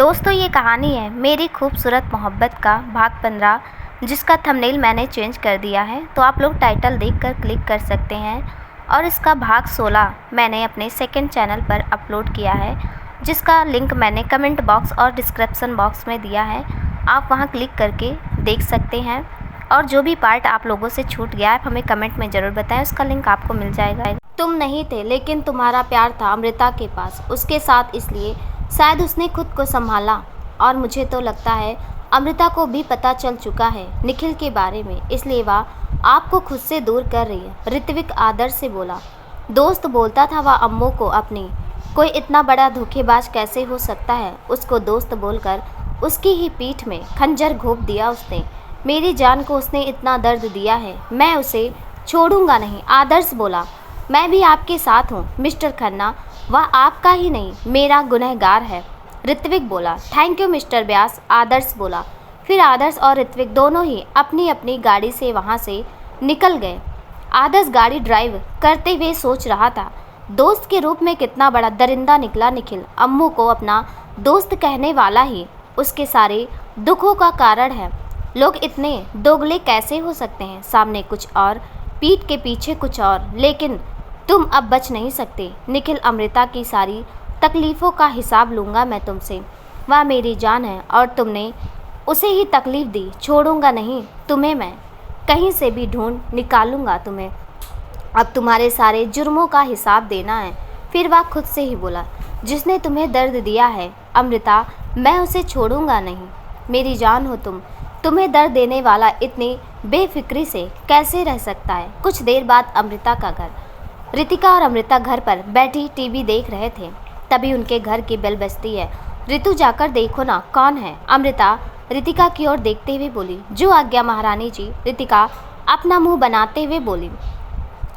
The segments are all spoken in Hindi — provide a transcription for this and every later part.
दोस्तों ये कहानी है मेरी खूबसूरत मोहब्बत का भाग 15, जिसका थंबनेल मैंने चेंज कर दिया है। तो आप लोग टाइटल देखकर क्लिक कर सकते हैं। और इसका भाग 16 मैंने अपने सेकंड चैनल पर अपलोड किया है, जिसका लिंक मैंने कमेंट बॉक्स और डिस्क्रिप्शन बॉक्स में दिया है। आप वहां क्लिक करके देख सकते हैं। और जो भी पार्ट आप लोगों से छूट गया है हमें कमेंट में ज़रूर बताएं, उसका लिंक आपको मिल जाएगा। तुम नहीं थे लेकिन तुम्हारा प्यार था अमृता के पास, उसके साथ, इसलिए शायद उसने खुद को संभाला। और मुझे तो लगता है अमृता को भी पता चल चुका है निखिल के बारे में, इसलिए वह आपको खुद से दूर कर रही है। ऋत्विक आदर से बोला। दोस्त बोलता था वह अम्मू को अपनी। कोई इतना बड़ा धोखेबाज कैसे हो सकता है? उसको दोस्त बोलकर उसकी ही पीठ में खंजर घोंप दिया उसने। मेरी जान को उसने इतना दर्द दिया है, मैं उसे छोड़ूंगा नहीं। आदर्श बोला। मैं भी आपके साथ हूँ मिस्टर खन्ना, वह आपका ही नहीं मेरा गुनहगार है। ऋत्विक बोला। थैंक यू मिस्टर व्यास, आदर्श बोला। फिर आदर्श और ऋत्विक दोनों ही अपनी अपनी गाड़ी से वहाँ से निकल गए। आदर्श गाड़ी ड्राइव करते हुए सोच रहा था, दोस्त के रूप में कितना बड़ा दरिंदा निकला निखिल। अम्मू को अपना दोस्त कहने वाला ही उसके सारे दुखों का कारण है। लोग इतने दोगले कैसे हो सकते हैं? सामने कुछ और, पीठ के पीछे कुछ और, लेकिन तुम अब बच नहीं सकते निखिल। अमृता की सारी तकलीफ़ों का हिसाब लूँगा मैं तुमसे। वह मेरी जान है और तुमने उसे ही तकलीफ़ दी। छोड़ूंगा नहीं तुम्हें मैं, कहीं से भी ढूंढ निकालूंगा तुम्हें। अब तुम्हारे सारे जुर्मों का हिसाब देना है। फिर वह खुद से ही बोला। जिसने तुम्हें दर्द दिया है अमृता, मैं उसे छोड़ूंगा नहीं। मेरी जान हो तुम, तुम्हें दर्द देने वाला इतनी बेफिक्री से कैसे रह सकता है? कुछ देर बाद अमृता का घर। रितिका और अमृता घर पर बैठी टीवी देख रहे थे, तभी उनके घर की बेल बजती है। ऋतु जाकर देखो ना कौन है? अमृता रितिका की ओर देखते हुए बोली। जो आज्ञा महारानी जी। रितिका अपना मुंह बनाते हुए बोली।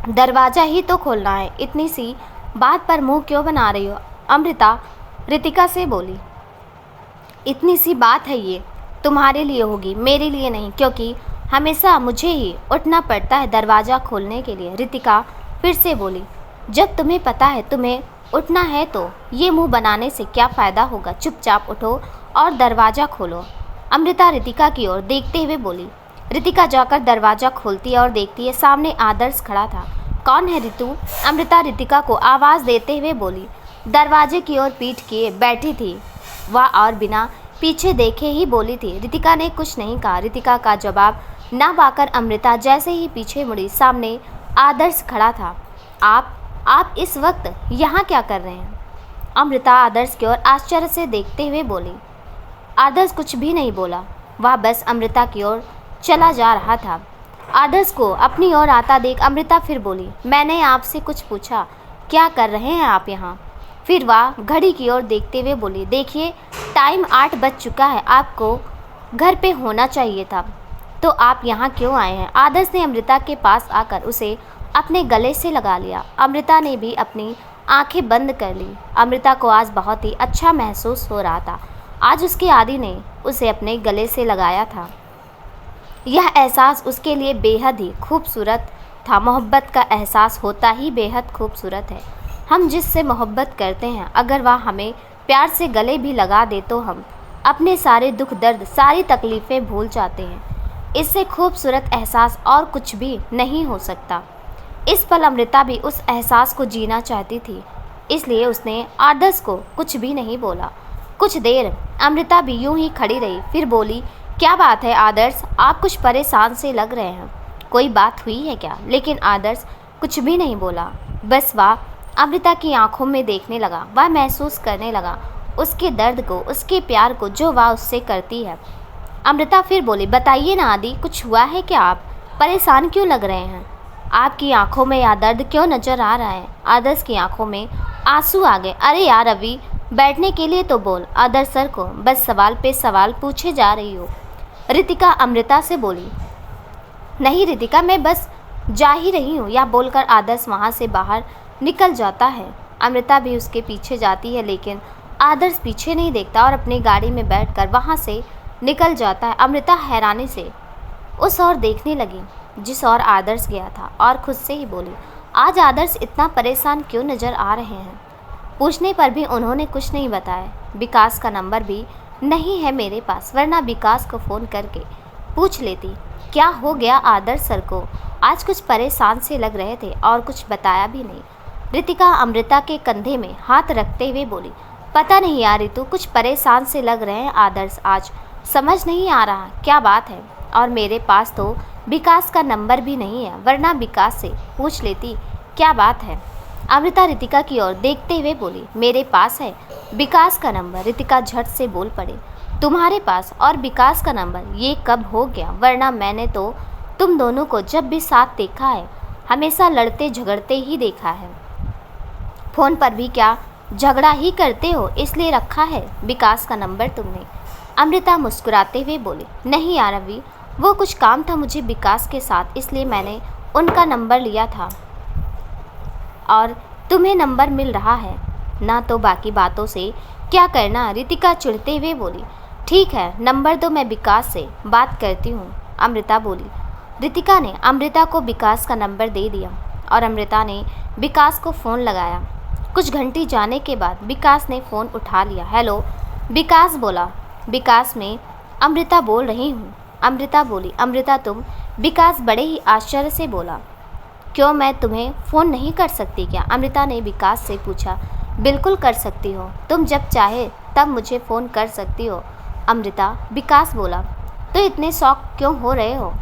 दरवाज़ा ही तो खोलना है, इतनी सी बात पर मुंह क्यों बना रही हो? अमृता रितिका से बोली। इतनी सी बात है, ये तुम्हारे लिए होगी, मेरे लिए नहीं, क्योंकि हमेशा मुझे ही उठना पड़ता है दरवाज़ा खोलने के लिए। रितिका फिर से बोली। जब तुम्हें पता है तुम्हें उठना है तो ये मुंह बनाने से क्या फ़ायदा होगा? चुपचाप उठो और दरवाज़ा खोलो। अमृता रितिका की ओर देखते हुए बोली। रितिका जाकर दरवाज़ा खोलती है और देखती है सामने आदर्श खड़ा था। कौन है रितु? अमृता रितिका को आवाज़ देते हुए बोली। दरवाजे की ओर पीठ किए बैठी थी वह और बिना पीछे देखे ही बोली थी। रितिका ने कुछ नहीं कहा। रितिका का जवाब ना पाकर अमृता जैसे ही पीछे मुड़ी, सामने आदर्श खड़ा था। आप इस वक्त यहाँ क्या कर रहे हैं? अमृता आदर्श की ओर आश्चर्य से देखते हुए बोली। आदर्श कुछ भी नहीं बोला, वह बस अमृता की ओर चला जा रहा था। आदर्श को अपनी ओर आता देख अमृता फिर बोली। मैंने आपसे कुछ पूछा, क्या कर रहे हैं आप यहाँ? फिर वह घड़ी की ओर देखते हुए बोली। देखिए टाइम 8 बज चुका है, आपको घर पे होना चाहिए था, तो आप यहाँ क्यों आए हैं? आदर्श ने अमृता के पास आकर उसे अपने गले से लगा लिया। अमृता ने भी अपनी आंखें बंद कर ली। अमृता को आज बहुत ही अच्छा महसूस हो रहा था। आज उसके आदि ने उसे अपने गले से लगाया था। यह एहसास उसके लिए बेहद ही खूबसूरत था। मोहब्बत का एहसास होता ही बेहद खूबसूरत है। हम जिससे मोहब्बत करते हैं, अगर वह हमें प्यार से गले भी लगा दे तो हम अपने सारे दुख दर्द, सारी तकलीफ़ें भूल जाते हैं। इससे खूबसूरत एहसास और कुछ भी नहीं हो सकता। इस पल अमृता भी उस एहसास को जीना चाहती थी, इसलिए उसने आदर्श को कुछ भी नहीं बोला। कुछ देर अमृता भी यूं ही खड़ी रही, फिर बोली। क्या बात है आदर्श, आप कुछ परेशान से लग रहे हैं, कोई बात हुई है क्या? लेकिन आदर्श कुछ भी नहीं बोला, बस वह अमृता की आंखों में देखने लगा। वह महसूस करने लगा उसके दर्द को, उसके प्यार को जो वह उससे करती है। अमृता फिर बोली। बताइए ना आदि, कुछ हुआ है क्या? आप परेशान क्यों लग रहे हैं? आपकी आंखों में यह दर्द क्यों नजर आ रहा है? आदर्श की आंखों में आंसू आ गए। अरे यार अभी बैठने के लिए तो बोल। आदर्श सर को बस सवाल पे सवाल पूछे जा रही हो। रितिका अमृता से बोली। नहीं रितिका, मैं बस जा ही रही हूँ, यह बोलकर आदर्श वहाँ से बाहर निकल जाता है। अमृता भी उसके पीछे जाती है, लेकिन आदर्श पीछे नहीं देखता और अपनी गाड़ी में बैठकर वहाँ से निकल जाता है। अमृता हैरानी से उस ओर देखने लगी जिस ओर आदर्श गया था और खुद से ही बोली। आज आदर्श इतना परेशान क्यों नज़र आ रहे हैं? पूछने पर भी उन्होंने कुछ नहीं बताया। विकास का नंबर भी नहीं है मेरे पास, वरना विकास को फ़ोन करके पूछ लेती। क्या हो गया आदर्श सर को? आज कुछ परेशान से लग रहे थे और कुछ बताया भी नहीं। रितिका अमृता के कंधे में हाथ रखते हुए बोली, पता नहीं यार रितु, कुछ परेशान से लग रहे हैं आदर्श आज, समझ नहीं आ रहा क्या बात है। और मेरे पास तो विकास का नंबर भी नहीं है, वरना विकास से पूछ लेती क्या बात है। अमृता रितिका की ओर देखते हुए बोली, मेरे पास है विकास का नंबर। रितिका झट से बोल पड़ी, तुम्हारे पास और विकास का नंबर? ये कब हो गया? वरना मैंने तो तुम दोनों को जब भी साथ देखा है हमेशा लड़ते झगड़ते ही देखा है। फ़ोन पर भी क्या झगड़ा ही करते हो, इसलिए रखा है विकास का नंबर तुमने? अमृता मुस्कुराते हुए बोली, नहीं यार रवि, वो कुछ काम था मुझे विकास के साथ, इसलिए मैंने उनका नंबर लिया था। और तुम्हें नंबर मिल रहा है ना, तो बाकी बातों से क्या करना? रितिका चिढ़ते हुए बोली, ठीक है नंबर दो, मैं विकास से बात करती हूँ। अमृता बोली। रितिका ने अमृता को विकास का नंबर दे दिया और अमृता ने विकास को फ़ोन लगाया। कुछ घंटे जाने के बाद विकास ने फ़ोन उठा लिया। हेलो, विकास बोला। विकास में अमृता बोल रही हूँ। अमृता बोली। अमृता तुम? विकास बड़े ही आश्चर्य से बोला, क्यों, मैं तुम्हें फ़ोन नहीं कर सकती क्या? अमृता ने विकास से पूछा। बिल्कुल कर सकती हो, तुम जब चाहे तब मुझे फ़ोन कर सकती हो अमृता। विकास बोला। तो इतने शौक क्यों हो रहे हो?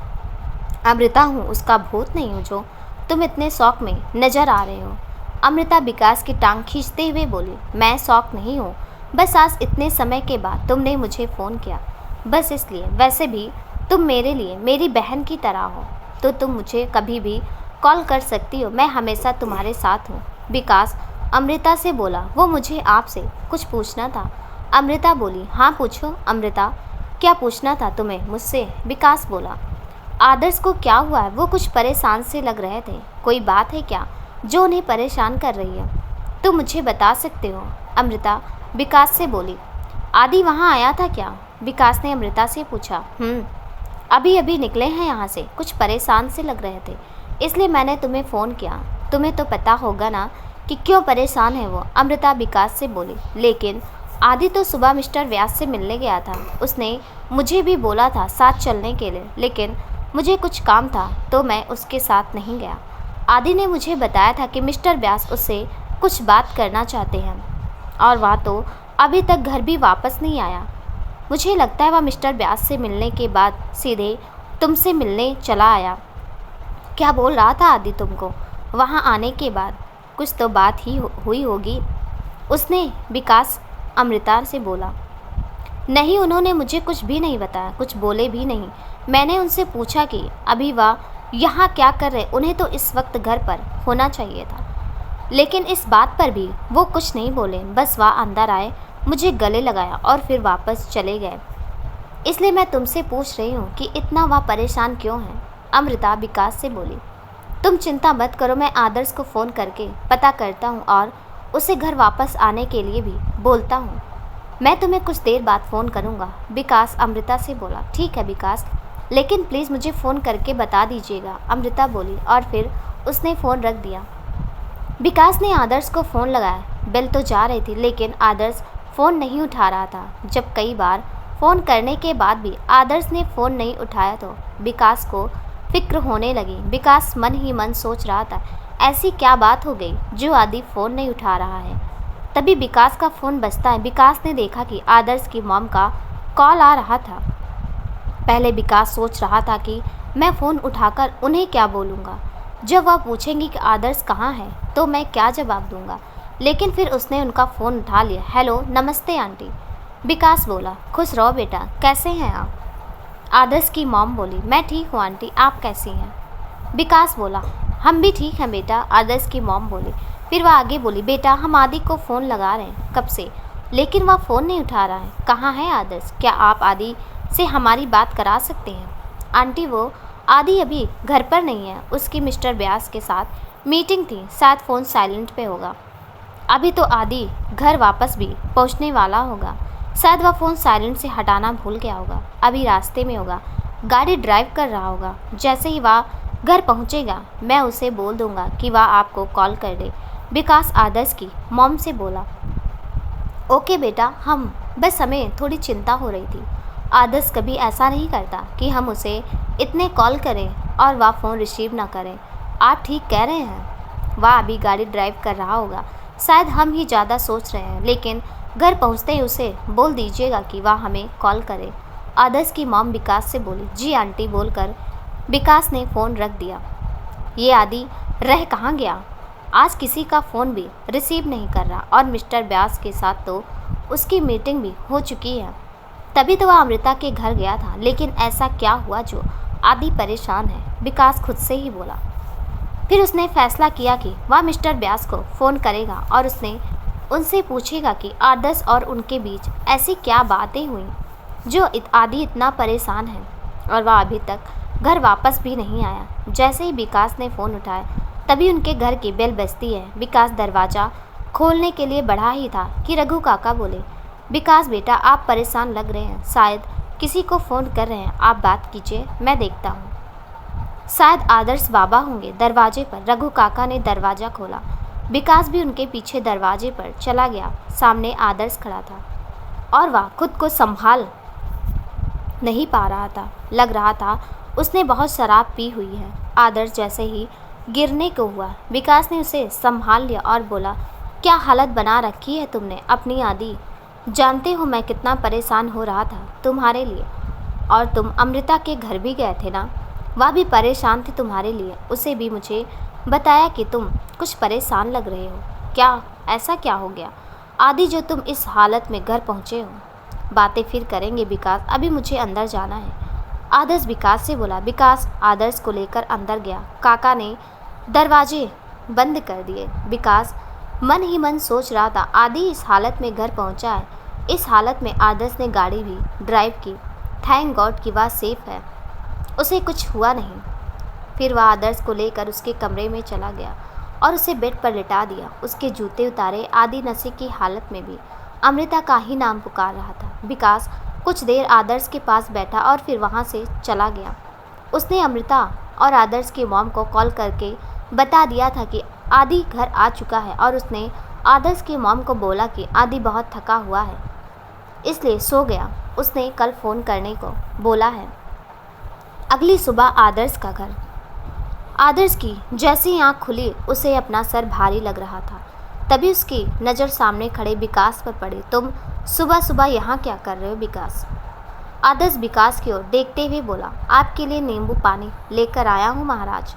अमृता हूँ उसका भूत नहीं हूँ जो तुम इतने शौक में नज़र आ रहे हो। अमृता विकास की टांग खींचते हुए बोली, मैं शौक नहीं हूँ, बस आज इतने समय के बाद तुमने मुझे फ़ोन किया, बस इसलिए। वैसे भी तुम मेरे लिए मेरी बहन की तरह हो, तो तुम मुझे कभी भी कॉल कर सकती हो, मैं हमेशा तुम्हारे साथ हूँ। विकास अमृता से बोला, वो मुझे आपसे कुछ पूछना था। अमृता बोली, हाँ पूछो अमृता, क्या पूछना था तुम्हें मुझसे? विकास बोला। आदर्श को क्या हुआ है? वो कुछ परेशान से लग रहे थे, कोई बात है क्या जो उन्हें परेशान कर रही है? तुम मुझे बता सकते हो? अमृता विकास से बोली। आदि वहाँ आया था क्या? विकास ने अमृता से पूछा। अभी अभी निकले हैं यहाँ से, कुछ परेशान से लग रहे थे, इसलिए मैंने तुम्हें फ़ोन किया। तुम्हें तो पता होगा ना कि क्यों परेशान है वो? अमृता विकास से बोली। लेकिन आदि तो सुबह मिस्टर व्यास से मिलने गया था, उसने मुझे भी बोला था साथ चलने के लिए, लेकिन मुझे कुछ काम था तो मैं उसके साथ नहीं गया। आदि ने मुझे बताया था कि मिस्टर व्यास उससे कुछ बात करना चाहते हैं और वह तो अभी तक घर भी वापस नहीं आया। मुझे लगता है वह मिस्टर व्यास से मिलने के बाद सीधे तुमसे मिलने चला आया। क्या बोल रहा था आदि तुमको? वहाँ आने के बाद कुछ तो बात ही हुई होगी उसने। विकास अमृता से बोला। नहीं, उन्होंने मुझे कुछ भी नहीं बताया, कुछ बोले भी नहीं। मैंने उनसे पूछा कि अभी वह यहाँ क्या कर रहे, उन्हें तो इस वक्त घर पर होना चाहिए था, लेकिन इस बात पर भी वो कुछ नहीं बोले। बस वह अंदर आए, मुझे गले लगाया और फिर वापस चले गए। इसलिए मैं तुमसे पूछ रही हूँ कि इतना वह परेशान क्यों है? अमृता विकास से बोली। तुम चिंता मत करो, मैं आदर्श को फ़ोन करके पता करता हूँ और उसे घर वापस आने के लिए भी बोलता हूँ। मैं तुम्हें कुछ देर बाद फ़ोन करूँगा। विकास अमृता से बोला। ठीक है विकास, लेकिन प्लीज़ मुझे फ़ोन करके बता दीजिएगा, अमृता बोली और फिर उसने फ़ोन रख दिया। विकास ने आदर्श को फ़ोन लगाया। बेल तो जा रही थी, लेकिन आदर्श फ़ोन नहीं उठा रहा था। जब कई बार फ़ोन करने के बाद भी आदर्श ने फ़ोन नहीं उठाया तो विकास को फिक्र होने लगी। विकास मन ही मन सोच रहा था, ऐसी क्या बात हो गई जो आदि फ़ोन नहीं उठा रहा है। तभी विकास का फ़ोन बजता है। विकास ने देखा कि आदर्श की मॉम का कॉल आ रहा था। पहले विकास सोच रहा था कि मैं फ़ोन उठाकर उन्हें क्या बोलूँगा, जब वह पूछेंगी कि आदर्श कहाँ है तो मैं क्या जवाब दूँगा। लेकिन फिर उसने उनका फ़ोन उठा लिया। हेलो, नमस्ते आंटी। विकास बोला। खुश रहो बेटा, कैसे हैं आप? आदर्श की मॉम बोली। मैं ठीक हूँ आंटी, आप कैसी हैं? विकास बोला। हम भी ठीक हैं बेटा, आदर्श की मॉम बोली। फिर वह आगे बोली, बेटा हम आदि को फ़ोन लगा रहे हैं कब से, लेकिन वह फ़ोन नहीं उठा रहा है। कहाँ है आदर्श? क्या आप आदि से हमारी बात करा सकते हैं? आंटी वो आदि अभी घर पर नहीं है, उसकी मिस्टर व्यास के साथ मीटिंग थी, शायद फ़ोन साइलेंट पे होगा। अभी तो आदि घर वापस भी पहुंचने वाला होगा, शायद वह फ़ोन साइलेंट से हटाना भूल गया होगा, अभी रास्ते में होगा, गाड़ी ड्राइव कर रहा होगा। जैसे ही वह घर पहुंचेगा मैं उसे बोल दूंगा कि वह आपको कॉल कर दे। विकास आदर्श की मॉम से बोला। ओके बेटा, हमें थोड़ी चिंता हो रही थी। आदर्श कभी ऐसा नहीं करता कि हम उसे इतने कॉल करें और वह फ़ोन रिसीव ना करें। आप ठीक कह रहे हैं, वह अभी गाड़ी ड्राइव कर रहा होगा। शायद हम ही ज़्यादा सोच रहे हैं, लेकिन घर पहुंचते ही उसे बोल दीजिएगा कि वह हमें कॉल करे। आदर्श की मॉम विकास से बोली। जी आंटी बोलकर विकास ने फ़ोन रख दिया। ये आदि रह कहाँ गया? आज किसी का फ़ोन भी रिसीव नहीं कर रहा और मिस्टर व्यास के साथ तो उसकी मीटिंग भी हो चुकी है। तभी तो वह अमृता के घर गया था, लेकिन ऐसा क्या हुआ जो आदि परेशान है? विकास खुद से ही बोला। फिर उसने फैसला किया कि वह मिस्टर व्यास को फ़ोन करेगा और उसने उनसे पूछेगा कि आदर्श और उनके बीच ऐसी क्या बातें हुई जो आदि इतना परेशान है और वह अभी तक घर वापस भी नहीं आया। जैसे ही विकास ने फ़ोन उठाया तभी उनके घर की बेल बजती है। विकास दरवाज़ा खोलने के लिए बढ़ा ही था कि रघु काका बोले। विकास बेटा, आप परेशान लग रहे हैं, शायद किसी को फ़ोन कर रहे हैं। आप बात कीजिए, मैं देखता हूँ। शायद आदर्श बाबा होंगे दरवाजे पर। रघु काका ने दरवाज़ा खोला। विकास भी उनके पीछे दरवाजे पर चला गया। सामने आदर्श खड़ा था और वह खुद को संभाल नहीं पा रहा था। लग रहा था उसने बहुत शराब पी हुई है। आदर्श जैसे ही गिरने को हुआ, विकास ने उसे संभाल लिया और बोला, क्या हालत बना रखी है तुमने अपनी आदि? जानते हो मैं कितना परेशान हो रहा था तुम्हारे लिए। और तुम अमृता के घर भी गए थे ना? वह भी परेशान थी तुम्हारे लिए। उसे भी मुझे बताया कि तुम कुछ परेशान लग रहे हो। क्या ऐसा क्या हो गया आदि जो तुम इस हालत में घर पहुँचे हो? बातें फिर करेंगे विकास, अभी मुझे अंदर जाना है। आदर्श विकास से बोला। विकास आदर्श को लेकर अंदर गया। काका ने दरवाजे बंद कर दिए। विकास मन ही मन सोच रहा था, आदि इस हालत में घर पहुंचा है। इस हालत में आदर्श ने गाड़ी भी ड्राइव की। थैंक गॉड कि वह सेफ है, उसे कुछ हुआ नहीं। फिर वह आदर्श को लेकर उसके कमरे में चला गया और उसे बेड पर लिटा दिया। उसके जूते उतारे। आदि नशे की हालत में भी अमृता का ही नाम पुकार रहा था। विकास कुछ देर आदर्श के पास बैठा और फिर वहाँ से चला गया। उसने अमृता और आदर्श की मॉम को कॉल करके बता दिया था कि आदि घर आ चुका है और उसने आदर्श की मॉम को बोला कि आदि बहुत थका हुआ है इसलिए सो गया। उसने कल फ़ोन करने को बोला है। अगली सुबह आदर्श का घर। आदर्श की जैसी आँख खुली उसे अपना सर भारी लग रहा था। तभी उसकी नज़र सामने खड़े विकास पर पड़ी। तुम सुबह सुबह यहाँ क्या कर रहे हो विकास? आदर्श विकास की ओर देखते हुए बोला। आपके लिए नींबू पानी लेकर आया हूँ महाराज।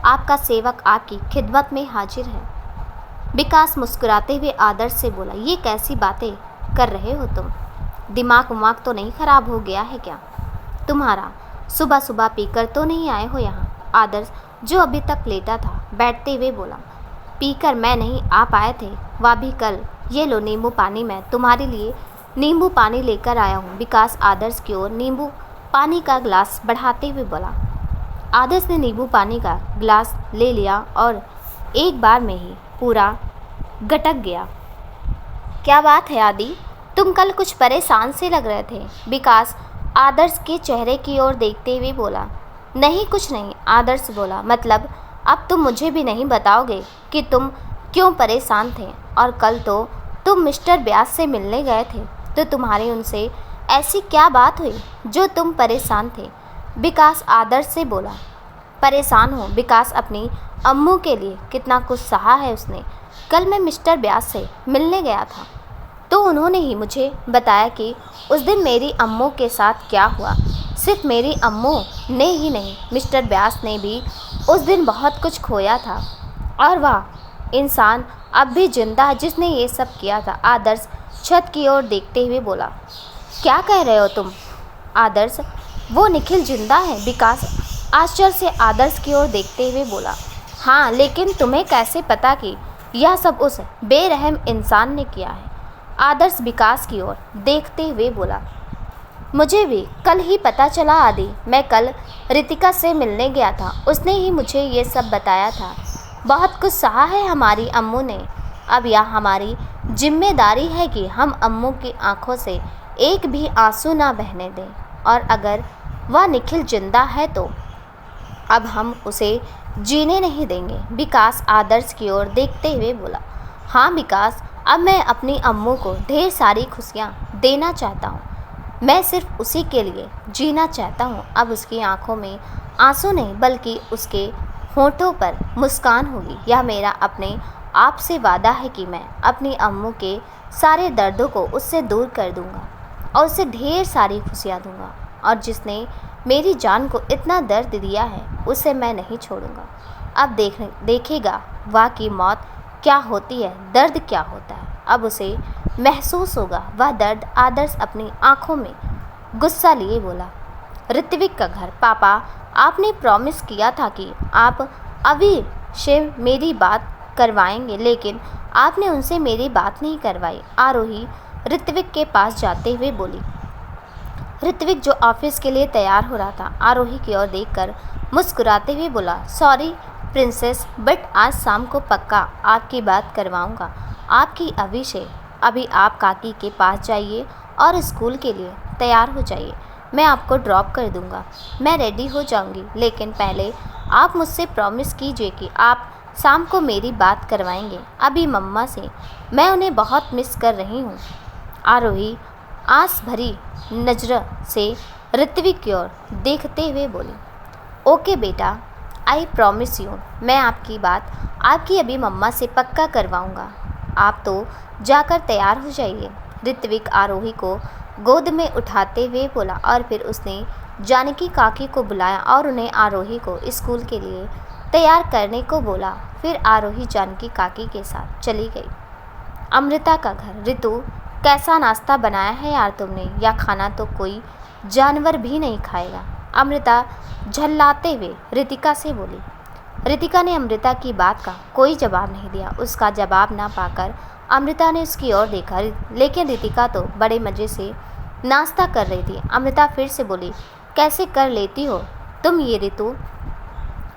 आपका सेवक आपकी खिदमत में हाजिर है। विकास मुस्कुराते हुए आदर्श से बोला। ये कैसी बातें कर रहे हो तुम? दिमाग उमाग तो नहीं खराब हो गया है क्या तुम्हारा? सुबह सुबह पीकर तो नहीं आए हो यहाँ? आदर्श जो अभी तक लेटा था बैठते हुए बोला। पीकर मैं नहीं, आप आए थे, वह भी कल। ये लो नींबू पानी, मैं तुम्हारे लिए नींबू पानी लेकर आया हूँ। विकास आदर्श की ओर नींबू पानी का गिलास बढ़ाते हुए बोला। आदर्श ने नींबू पानी का गिलास ले लिया और एक बार में ही पूरा गटक गया। क्या बात है आदि, तुम कल कुछ परेशान से लग रहे थे। विकास आदर्श के चेहरे की ओर देखते हुए बोला। नहीं कुछ नहीं, आदर्श बोला। मतलब अब तुम मुझे भी नहीं बताओगे कि तुम क्यों परेशान थे? और कल तो तुम मिस्टर व्यास से मिलने गए थे, तो तुम्हारी उनसे ऐसी क्या बात हुई जो तुम परेशान थे? विकास आदर्श से बोला। परेशान हो? विकास अपनी अम्मू के लिए कितना कुछ सहा है उसने। कल मैं मिस्टर व्यास से मिलने गया था तो उन्होंने ही मुझे बताया कि उस दिन मेरी अम्मू के साथ क्या हुआ। सिर्फ मेरी अम्मू ने ही नहीं, मिस्टर व्यास ने भी उस दिन बहुत कुछ खोया था और वह इंसान अब भी जिंदा है जिसने ये सब किया था। आदर्श छत की ओर देखते हुए बोला। क्या कह रहे हो तुम? आदर्श वो निखिल जिंदा है। विकास आश्चर्य से आदर्श की ओर देखते हुए बोला। हाँ, लेकिन तुम्हें कैसे पता कि यह सब उस बेरहम इंसान ने किया है? आदर्श विकास की ओर देखते हुए बोला। मुझे भी कल ही पता चला आदि। मैं कल रितिका से मिलने गया था, उसने ही मुझे ये सब बताया था। बहुत कुछ सहा है हमारी अम्मू ने। अब यह हमारी जिम्मेदारी है कि हम अम्मू की आंखों से एक भी आंसू ना बहने दें। और अगर वह निखिल जिंदा है तो अब हम उसे जीने नहीं देंगे। विकास आदर्श की ओर देखते हुए बोला, हाँ विकास, अब मैं अपनी अम्मू को ढेर सारी खुशियाँ देना चाहता हूँ। मैं सिर्फ उसी के लिए जीना चाहता हूँ। अब उसकी आंखों में आंसू नहीं बल्कि उसके होठों पर मुस्कान होगी। यह मेरा अपने आप से वादा है कि मैं अपनी अम्मू के सारे दर्दों को उससे दूर कर दूँगा और उसे ढेर सारी खुशियाँ दूँगा। और जिसने मेरी जान को इतना दर्द दिया है उसे मैं नहीं छोड़ूंगा। अब देखेगा वह की मौत क्या होती है, दर्द क्या होता है। अब उसे महसूस होगा वह दर्द। आदर्श अपनी आंखों में गुस्सा लिए बोला, ऋत्विक का घर। पापा, आपने प्रॉमिस किया था कि आप अभी से मेरी बात करवाएंगे, लेकिन आपने उनसे मेरी बात नहीं करवाई। आरोही ऋत्विक के पास जाते हुए बोली। ऋत्विक जो ऑफिस के लिए तैयार हो रहा था, आरोही की ओर देखकर मुस्कुराते हुए बोला, सॉरी प्रिंसेस, बट आज शाम को पक्का आपकी बात करवाऊंगा। आपकी अभी से अभी आप काकी के पास जाइए और स्कूल के लिए तैयार हो जाइए। मैं आपको ड्रॉप कर दूंगा। मैं रेडी हो जाऊंगी, लेकिन पहले आप मुझसे प्रॉमिस कीजिए कि आप शाम को मेरी बात करवाएंगे। अभी मम्मा से मैं उन्हें बहुत मिस कर रही हूँ। आरोही आस भरी नजर से ऋत्विक की ओर देखते हुए बोली, ओके बेटा, आई प्रॉमिस यू। मैं आपकी बात आपकी अभी मम्मा से पक्का करवाऊंगा। आप तो जाकर तैयार हो जाइए। ऋत्विक आरोही को गोद में उठाते हुए बोला और फिर उसने जानकी काकी को बुलाया और उन्हें आरोही को स्कूल के लिए तैयार करने को बोला। फिर आरोही जानकी काकी के साथ चली गई। अमृता का घर। ऋतु, कैसा नाश्ता बनाया है यार तुमने? या खाना तो कोई जानवर भी नहीं खाएगा। अमृता झल्लाते हुए रितिका से बोली। रितिका ने अमृता की बात का कोई जवाब नहीं दिया। उसका जवाब ना पाकर अमृता ने उसकी ओर देखा, लेकिन रितिका तो बड़े मज़े से नाश्ता कर रही थी। अमृता फिर से बोली, कैसे कर लेती हो तुम ये ऋतु?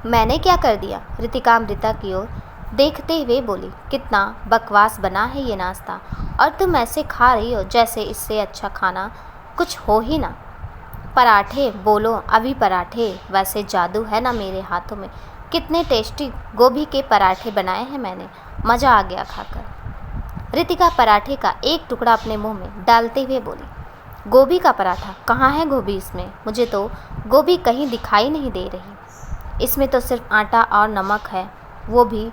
मैंने क्या कर दिया? रितिका अमृता की ओर देखते हुए बोली, कितना बकवास बना है ये नाश्ता, और तुम ऐसे खा रही हो जैसे इससे अच्छा खाना कुछ हो ही ना। पराठे बोलो, अभी पराठे, वैसे जादू है ना मेरे हाथों में। कितने टेस्टी गोभी के पराठे बनाए हैं मैंने, मज़ा आ गया खाकर। रितिका पराठे का एक टुकड़ा अपने मुंह में डालते हुए बोली, गोभी का पराठा? कहाँ है गोभी इसमें? मुझे तो गोभी कहीं दिखाई नहीं दे रही। इसमें तो सिर्फ आटा और नमक है, वो भी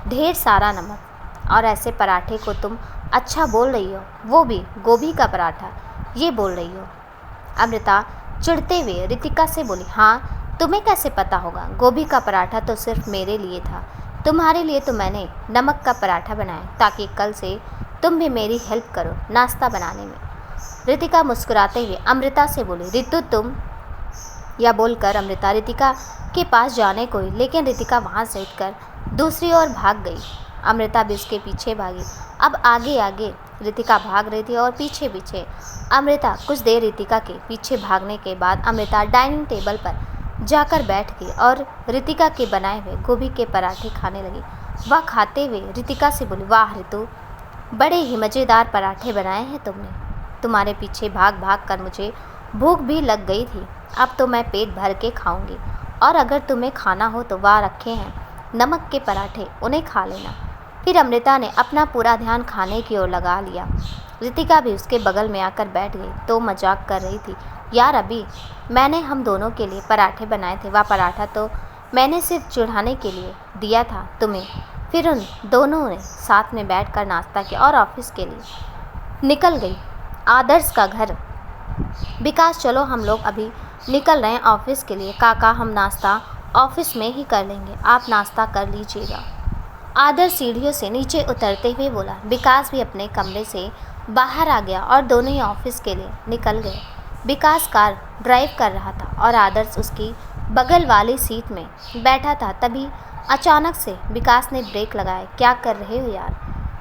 ढेर सारा नमक। और ऐसे पराठे को तुम अच्छा बोल रही हो, वो भी गोभी का पराठा ये बोल रही हो? अमृता चिढ़ते हुए रितिका से बोली, हाँ तुम्हें कैसे पता होगा? गोभी का पराठा तो सिर्फ मेरे लिए था, तुम्हारे लिए तो मैंने नमक का पराठा बनाया ताकि कल से तुम भी मेरी हेल्प करो नाश्ता बनाने में। रितिका मुस्कुराते हुए अमृता से बोली, ऋतु तुम। यह बोलकर अमृता रितिका के पास जाने को ही, लेकिन रितिका वहाँ से उठकर दूसरी ओर भाग गई। अमृता भी उसके पीछे भागी। अब आगे आगे रितिका भाग रही थी और पीछे पीछे अमृता। कुछ देर रितिका के पीछे भागने के बाद अमृता डाइनिंग टेबल पर जाकर बैठ गई और रितिका के बनाए हुए गोभी के पराठे खाने लगी। वह खाते हुए रितिका से बोली, वाह ऋतु, बड़े ही मज़ेदार पराठे बनाए हैं तुमने। तुम्हारे पीछे भाग भाग कर मुझे भूख भी लग गई थी। अब तो मैं पेट भर के खाऊंगी, और अगर तुम्हें खाना हो तो वह रखे हैं नमक के पराठे, उन्हें खा लेना। फिर अमृता ने अपना पूरा ध्यान खाने की ओर लगा लिया। रितिका भी उसके बगल में आकर बैठ गई तो मजाक कर रही थी, यार अभी मैंने हम दोनों के लिए पराठे बनाए थे, वह पराठा तो मैंने सिर्फ चिढ़ाने के लिए दिया था तुम्हें। फिर उन दोनों ने साथ में बैठकर नाश्ता किया और ऑफिस के लिए निकल गई। आदर्श का घर। विकास, चलो हम लोग अभी निकल रहे हैं ऑफिस के लिए। काका, हम नाश्ता ऑफिस में ही कर लेंगे, आप नाश्ता कर लीजिएगा। आदर्श सीढ़ियों से नीचे उतरते हुए बोला। विकास भी अपने कमरे से बाहर आ गया और दोनों ही ऑफिस के लिए निकल गए। विकास कार ड्राइव कर रहा था और आदर्श उसकी बगल वाली सीट में बैठा था। तभी अचानक से विकास ने ब्रेक लगाया। क्या कर रहे हो यार?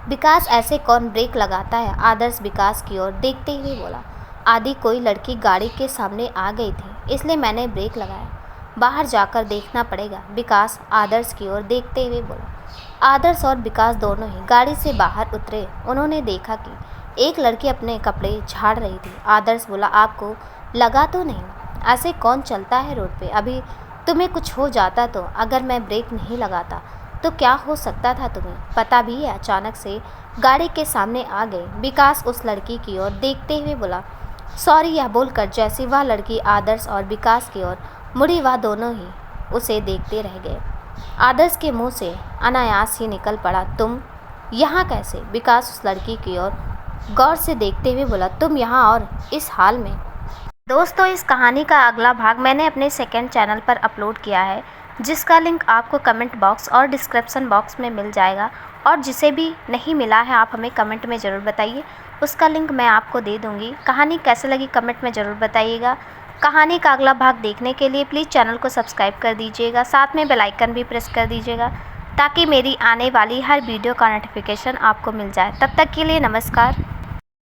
विकास, ऐसे कौन ब्रेक लगाता है? आदर्श विकास की ओर देखते हुए बोला। आदि कोई लड़की गाड़ी के सामने आ गई थी, इसलिए मैंने ब्रेक लगाया, बाहर जाकर देखना पड़ेगा। विकास आदर्श की ओर देखते हुए बोला। आदर्श और विकास दोनों ही गाड़ी से बाहर उतरे। उन्होंने देखा कि एक लड़की अपने कपड़े झाड़ रही थी। आदर्श बोला, आपको लगा तो नहीं? ऐसे कौन चलता है रोड पे? अभी तुम्हें कुछ हो जाता तो, अगर मैं ब्रेक नहीं लगाता तो क्या हो सकता था तुम्हें पता भी है। अचानक से गाड़ी के सामने आ गए। विकास उस लड़की की ओर देखते हुए बोला, सॉरी यह बोलकर जैसे वह लड़की आदर्श और विकास की ओर मुड़ी, वह दोनों ही उसे देखते रह गए। आदर्श के मुंह से अनायास ही निकल पड़ा, तुम यहाँ कैसे। विकास उस लड़की की ओर गौर से देखते हुए बोला, तुम यहाँ और इस हाल में। दोस्तों, इस कहानी का अगला भाग मैंने अपने सेकंड चैनल पर अपलोड किया है, जिसका लिंक आपको कमेंट बॉक्स और डिस्क्रिप्शन बॉक्स में मिल जाएगा। और जिसे भी नहीं मिला है आप हमें कमेंट में ज़रूर बताइए, उसका लिंक मैं आपको दे दूँगी। कहानी कैसे लगी कमेंट में ज़रूर बताइएगा। कहानी का अगला भाग देखने के लिए प्लीज़ चैनल को सब्सक्राइब कर दीजिएगा, साथ में बेल आइकन भी प्रेस कर दीजिएगा ताकि मेरी आने वाली हर वीडियो का नोटिफिकेशन आपको मिल जाए। तब तक के लिए नमस्कार।